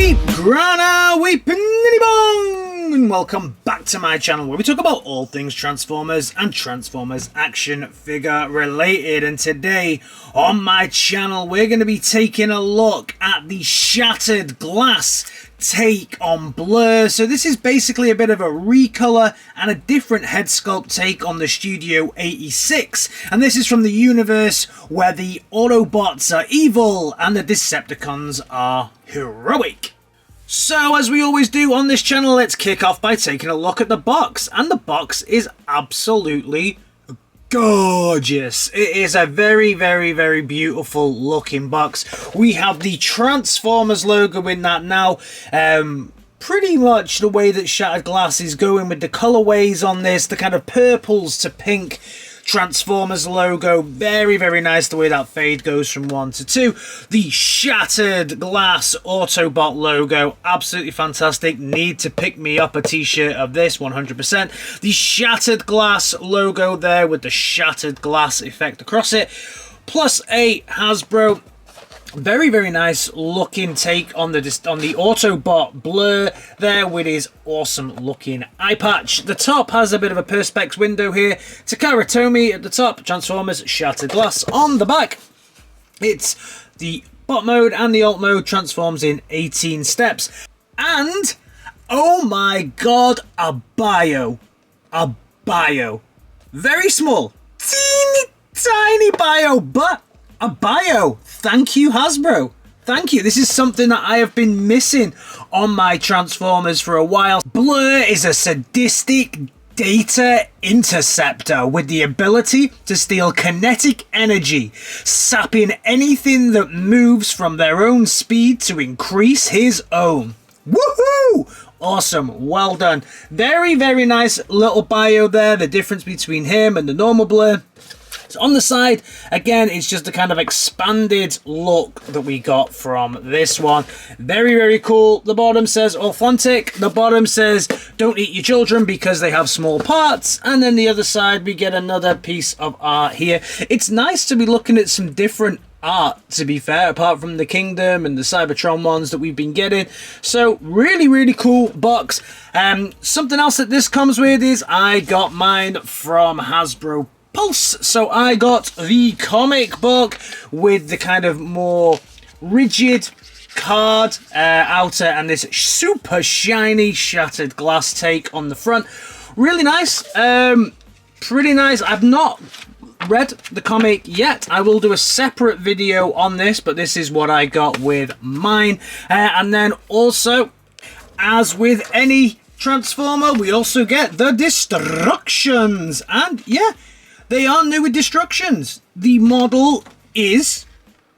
Weep, Grana, Weep, Niddy Bong! And welcome back to my channel where we talk about all things Transformers and Transformers action figure related. And today on my channel we're going to be taking a look at the Shattered Glass take on Blurr. So this is basically a bit of a recolor and a different head sculpt take on the Studio 86, and this is from the universe where the Autobots are evil and the Decepticons are heroic. So as we always do on this channel, let's kick off by taking a look at the box, and the box is absolutely gorgeous. It is a very beautiful looking box. We have the Transformers logo in that now. Pretty much the way that Shattered Glass is going with the colorways on this, the kind of purples to pink Transformers logo. Very nice the way that fade goes from 1 to 2. The Shattered Glass Autobot logo, absolutely fantastic. Need to pick me up a t-shirt of this 100%. The Shattered Glass logo there with the Shattered Glass effect across it, plus a Hasbro very nice looking take on the Autobot Blurr there with his awesome looking eye patch. The top has a bit of a perspex window here. Takara Tomy at the top, Transformers Shattered Glass. On the back, it's the bot mode and the alt mode transforms in 18 steps. And, oh my god, a bio. A bio. Very small, teeny tiny bio, but a bio. Thank you, Hasbro. Thank you. This is something that I have been missing on my Transformers for a while. Blurr is a sadistic data interceptor with the ability to steal kinetic energy, sapping anything that moves from their own speed to increase his own. Woohoo! Awesome, well done. Very nice little bio there, the difference between him and the normal Blurr. So on the side, again, it's just a kind of expanded look that we got from this one. Very cool. The bottom says authentic. The bottom says don't eat your children because they have small parts. And then the other side, we get another piece of art here. It's nice to be looking at some different art, to be fair, apart from the Kingdom and the Cybertron ones that we've been getting. So really cool box. Something else that this comes with is I got mine from Hasbro Pulse. So I got the comic book with the kind of more rigid card outer and this super shiny Shattered Glass take on the front. Really nice. Pretty nice. I've not read the comic yet. I will do a separate video on this, but this is what I got with mine. And then also, as with any Transformer, we also get the Destructions. And yeah, they are new with Destructions. The model is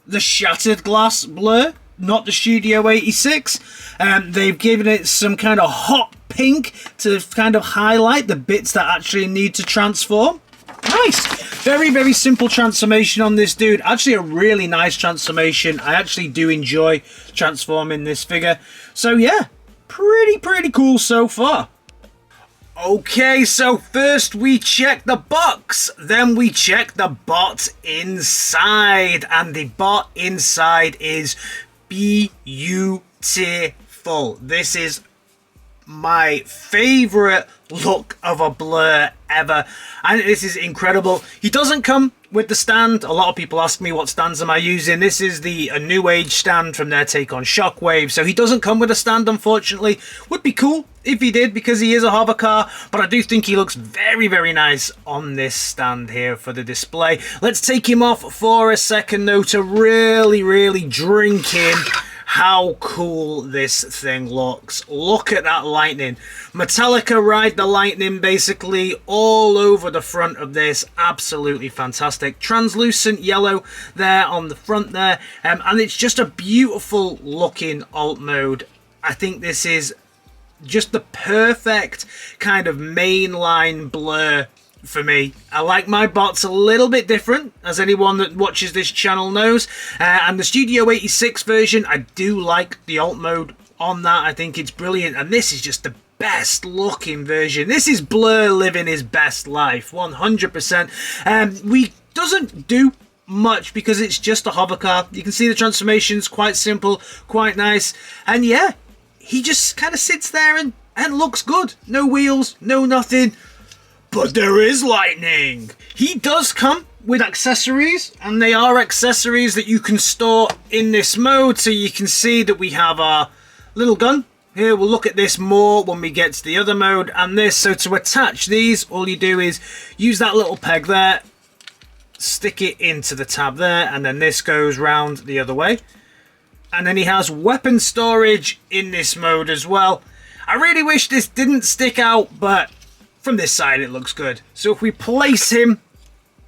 the Shattered Glass Blurr, not the Studio 86. They've given it some kind of hot pink to kind of highlight the bits that actually need to transform. Nice. Very simple transformation on this dude. Actually a really nice transformation. I actually do enjoy transforming this figure. So yeah, pretty cool so far. Okay, so first we check the box, then we check the bot inside, and the bot inside is beautiful. This is my favorite look of a Blurr ever, and this is incredible. He doesn't come with the stand. A lot of people ask me what stands am I using. This is a New Age stand from their take on Shockwave, so he doesn't come with a stand, unfortunately. Would be cool if he did, because he is a hover car, but I do think he looks very nice on this stand here for the display. Let's take him off for a second though to really drink in how cool this thing looks. Look at that lightning. Metallica ride the lightning basically all over the front of this. Absolutely fantastic. Translucent yellow there on the front there. And it's just a beautiful looking alt mode. I think this is just the perfect kind of mainline Blurr for me. I like my bots a little bit different, as anyone that watches this channel knows. And the Studio 86 version, I do like the alt mode on that. I think it's brilliant. And this is just the best looking version. This is Blurr living his best life, 100%. We doesn't do much because it's just a hover car. You can see the transformation's quite simple, quite nice, and yeah, he just kind of sits there and looks good. No wheels, no nothing, but there is lightning. He does come with accessories, and they are accessories that you can store in this mode. So you can see that we have our little gun here. We'll look at this more when we get to the other mode and this. So to attach these, all you do is use that little peg there, stick it into the tab there, and then this goes round the other way. And then he has weapon storage in this mode as well. I really wish this didn't stick out, but from this side it looks good. So if we place him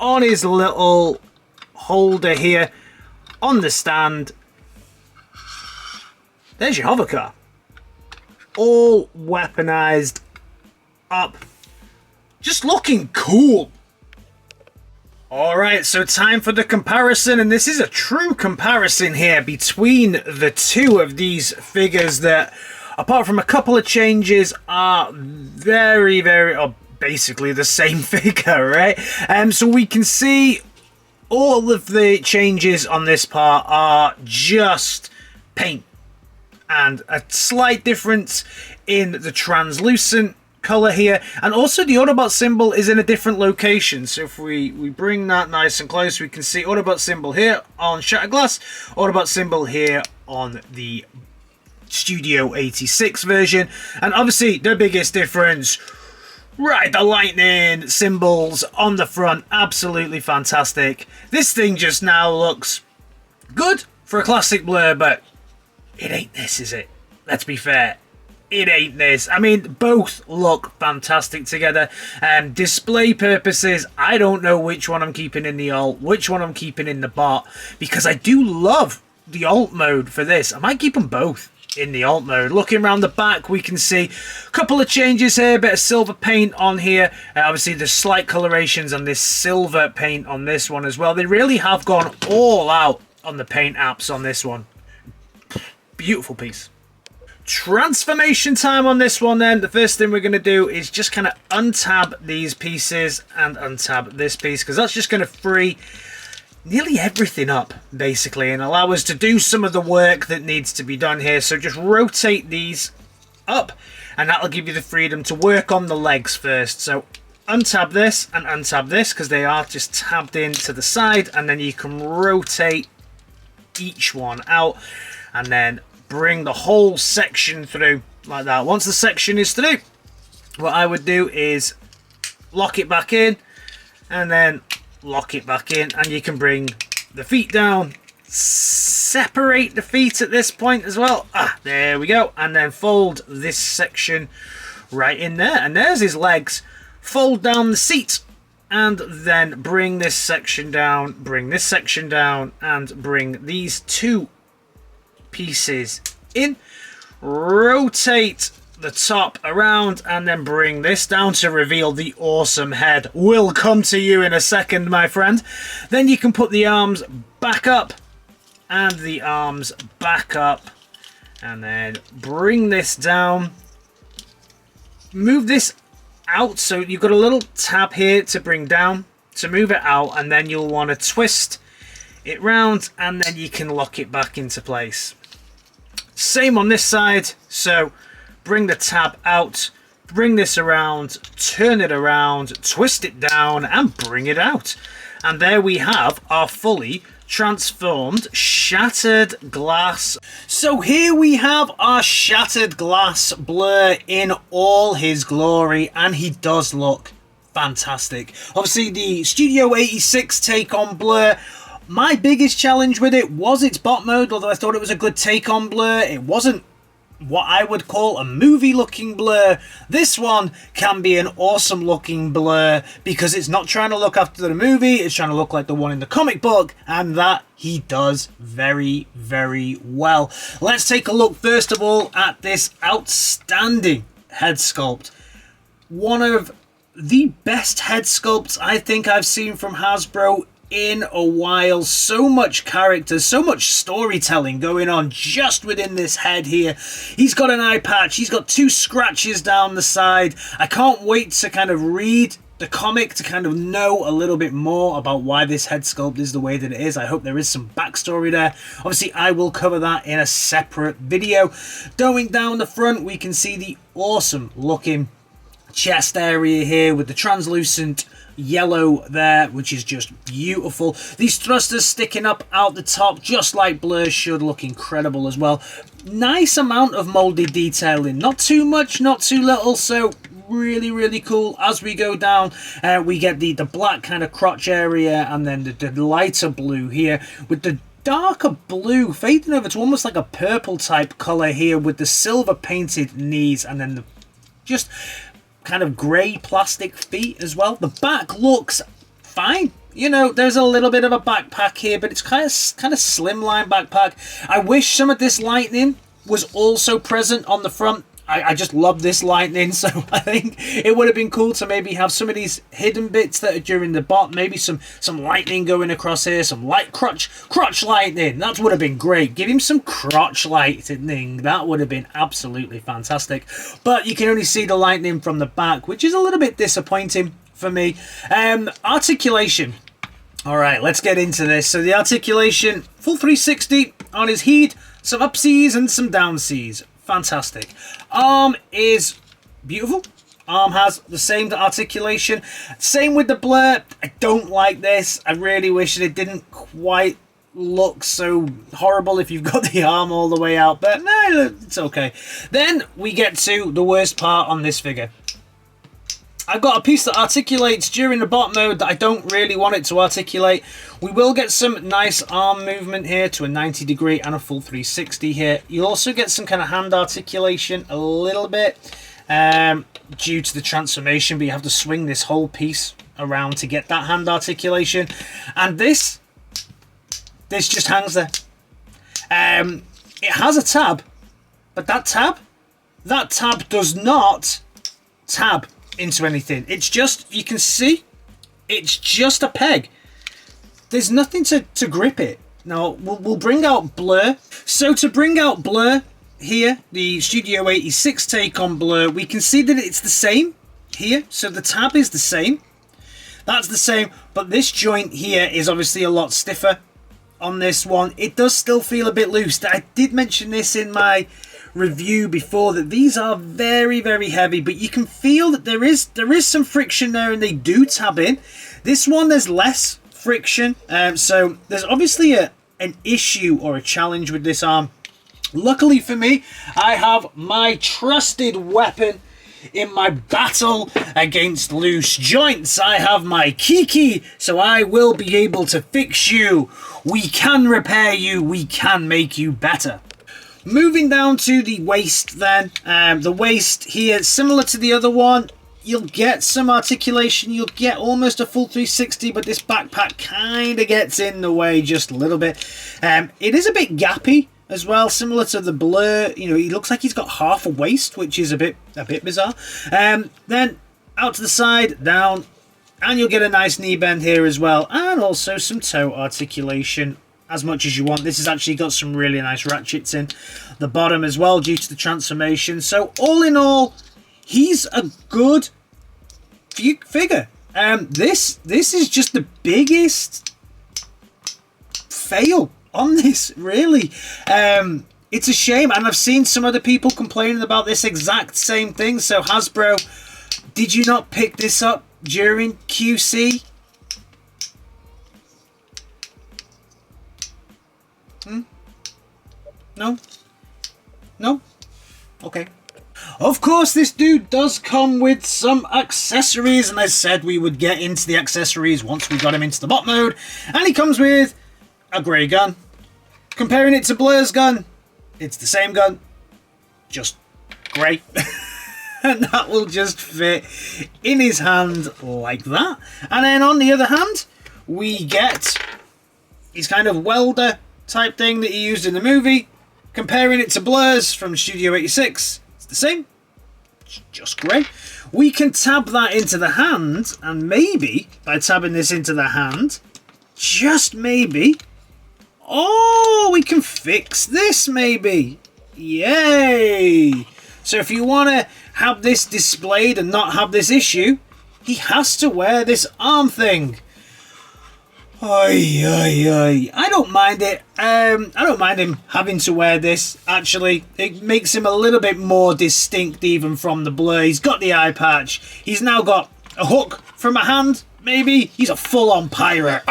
on his little holder here on the stand, there's your hover car. All weaponized up. Just looking cool. Alright, so time for the comparison, and this is a true comparison here between the two of these figures that, apart from a couple of changes, are very, basically the same figure, right? So we can see all of the changes on this part are just paint and a slight difference in the translucent color here, and also the Autobot symbol is in a different location. So if we bring that nice and close, we can see Autobot symbol here on Shatterglass, Autobot symbol here on the Studio 86 version, and obviously the biggest difference, right, the lightning symbols on the front, absolutely fantastic. This thing just now looks good for a classic Blurr, but it ain't this, is it? Let's be fair. It ain't this. I mean, both look fantastic together. Display purposes, I don't know which one I'm keeping in the alt, which one I'm keeping in the bot, because I do love the alt mode for this. I might keep them both in the alt mode. Looking around the back, we can see a couple of changes here, a bit of silver paint on here. Obviously, there's slight colorations on this silver paint on this one as well. They really have gone all out on the paint apps on this one. Beautiful piece. Transformation time on this one then. The first thing we're going to do is just kind of untab these pieces and untab this piece, because that's just going to free nearly everything up basically and allow us to do some of the work that needs to be done here. So just rotate these up and that'll give you the freedom to work on the legs first. So untab this and untab this because they are just tabbed in to the side, and then you can rotate each one out and then bring the whole section through like that. Once the section is through, what I would do is lock it back in and then lock it back in, and you can bring the feet down, separate the feet at this point as well. There we go, and then fold this section right in there, and there's his legs. Fold down the seat and then bring this section down, bring this section down, and bring these two pieces in. Rotate the top around and then bring this down to reveal the awesome head. Will come to you in a second, my friend. Then you can put the arms back up and the arms back up, and then bring this down. Move this out, so you've got a little tab here to bring down to move it out, and then you'll want to twist it round and then you can lock it back into place. Same on this side, so bring the tab out, bring this around, turn it around, twist it down and bring it out, and there we have our fully transformed shattered glass. So here we have our shattered glass Blurr in all his glory, and he does look fantastic. Obviously the Studio 86 take on Blurr, my biggest challenge with it was its bot mode. Although I thought it was a good take on Blurr, it wasn't what I would call a movie looking Blurr. This one can be an awesome looking Blurr because it's not trying to look after the movie, it's trying to look like the one in the comic book, and that he does very, very well. Let's take a look first of all at this outstanding head sculpt. One of the best head sculpts I think I've seen from Hasbro in a while. So much character, so much storytelling going on just within this head here. He's got an eye patch, he's got two scratches down the side. I can't wait to kind of read the comic to kind of know a little bit more about why this head sculpt is the way that it is. I hope there is some backstory there. Obviously, I will cover that in a separate video. Going down the front, we can see the awesome looking chest area here with the translucent yellow there, which is just beautiful. These thrusters sticking up out the top, just like Blurr should, look incredible as well. Nice amount of molded detailing, not too much, not too little, so really, really cool. As we go down, we get the black kind of crotch area, and then the lighter blue here with the darker blue fading over to almost like a purple type color here with the silver painted knees, and then the just kind of grey plastic feet as well. The back looks fine. You know, there's a little bit of a backpack here, but it's kind of slimline backpack. I wish some of this lightning was also present on the front. I just love this lightning, so I think it would have been cool to maybe have some of these hidden bits that are during the bot, maybe some lightning going across here, some light crotch lightning. That would have been great. Give him some crotch lightning. That would have been absolutely fantastic. But you can only see the lightning from the back, which is a little bit disappointing for me. Articulation. All right, let's get into this. So the articulation, full 360 on his heat, some up Cs and some down Cs. Fantastic. Arm is beautiful. Arm has the same articulation. Same with the Blurr. I don't like this. I really wish that it didn't quite look so horrible if you've got the arm all the way out. But no, it's okay. Then we get to the worst part on this figure. I've got a piece that articulates during the bot mode that I don't really want it to articulate. We will get some nice arm movement here to a 90 degree and a full 360 here. You'll also get some kind of hand articulation a little bit due to the transformation, but you have to swing this whole piece around to get that hand articulation. And this just hangs there. It has a tab, but that tab does not tab into anything. It's just, you can see, it's just a peg. There's nothing to grip it. Now, we'll bring out Blurr. So to bring out Blurr here, the Studio 86 take on Blurr, we can see that it's the same here. So the tab is the same. That's the same, but this joint here is obviously a lot stiffer on this one. It does still feel a bit loose. I did mention this in my review before, that these are very, very heavy, but you can feel that there is some friction there, and they do tab in. This one, there's less friction, so there's obviously an issue or a challenge with this arm. Luckily for me, I have my trusted weapon in my battle against loose joints. I have my Kiki, so I will be able to fix you. We can repair you. We can make you better. Moving down to the waist then. The waist here, similar to the other one, you'll get some articulation. You'll get almost a full 360, but this backpack kind of gets in the way just a little bit. It is a bit gappy as well, similar to the Blurr. You know, he looks like he's got half a waist, which is a bit bizarre. Then out to the side, down, and you'll get a nice knee bend here as well, and also some toe articulation as much as you want. This has actually got some really nice ratchets in the bottom as well due to the transformation. So all in all, he's a good figure. This is just the biggest fail on this, really. It's a shame, and I've seen some other people complaining about this exact same thing. So Hasbro, did you not pick this up during QC? No? Okay. Of course, this dude does come with some accessories, and I said we would get into the accessories once we got him into the bot mode. And he comes with a grey gun. Comparing it to Blurr's gun, it's the same gun, just grey. And that will just fit in his hand like that. And then on the other hand, we get his kind of welder type thing that he used in the movie. Comparing it to Blurr's from Studio 86, it's the same, it's just grey. We can tab that into the hand, and maybe by tabbing this into the hand, just maybe, oh, we can fix this maybe. Yay! So if you want to have this displayed and not have this issue, he has to wear this arm thing. Oy, oy, oy. I don't mind it. I don't mind him having to wear this, actually. It makes him a little bit more distinct even from the Blurr. He's got the eye patch. He's now got a hook from a hand, maybe. He's a full-on pirate.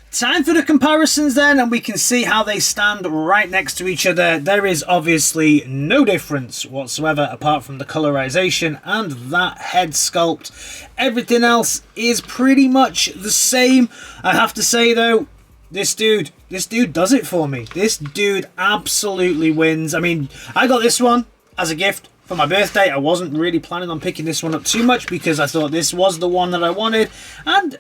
Time for the comparisons then, and we can see how they stand right next to each other. There is obviously no difference whatsoever apart from the colorization and that head sculpt. Everything else is pretty much the same. I have to say though, this dude does it for me. This dude absolutely wins. I mean, I got this one as a gift for my birthday. I wasn't really planning on picking this one up too much because I thought this was the one that I wanted, and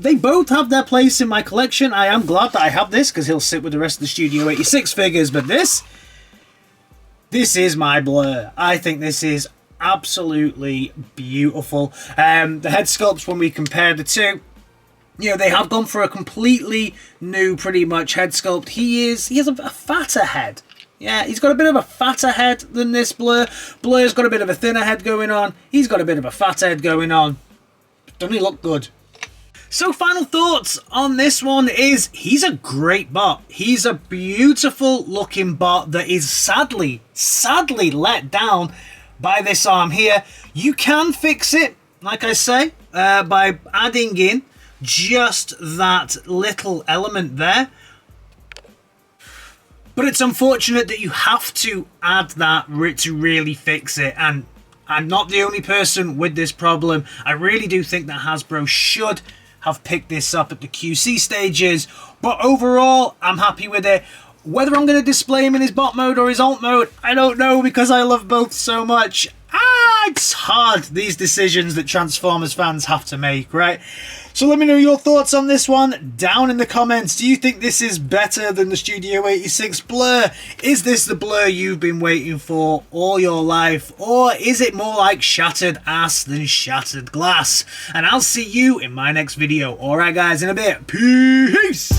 they both have their place in my collection. I am glad that I have this because he'll sit with the rest of the Studio 86 figures, but this is my Blurr. I think this is absolutely beautiful. The head sculpts, when we compare the two, you know, they have gone for a completely new, pretty much, head sculpt. He has a fatter head. Yeah, he's got a bit of a fatter head than this Blurr. Blurr's got a bit of a thinner head going on. He's got a bit of a fat head going on. Doesn't he look good? So final thoughts on this one is he's a great bot. He's a beautiful looking bot that is sadly let down by this arm here. You can fix it, like I say, by adding in just that little element there. But it's unfortunate that you have to add that to really fix it, and I'm not the only person with this problem. I really do think that Hasbro should have picked this up at the QC stages, but overall I'm happy with it. Whether I'm going to display him in his bot mode or his alt mode, I don't know, because I love both so much. It's hard, these decisions that Transformers fans have to make, right? So let me know your thoughts on this one down in the comments. Do you think this is better than the Studio 86 Blurr? Is this the Blurr you've been waiting for all your life? Or is it more like shattered ass than shattered glass? And I'll see you in my next video. Alright guys, in a bit. Peace!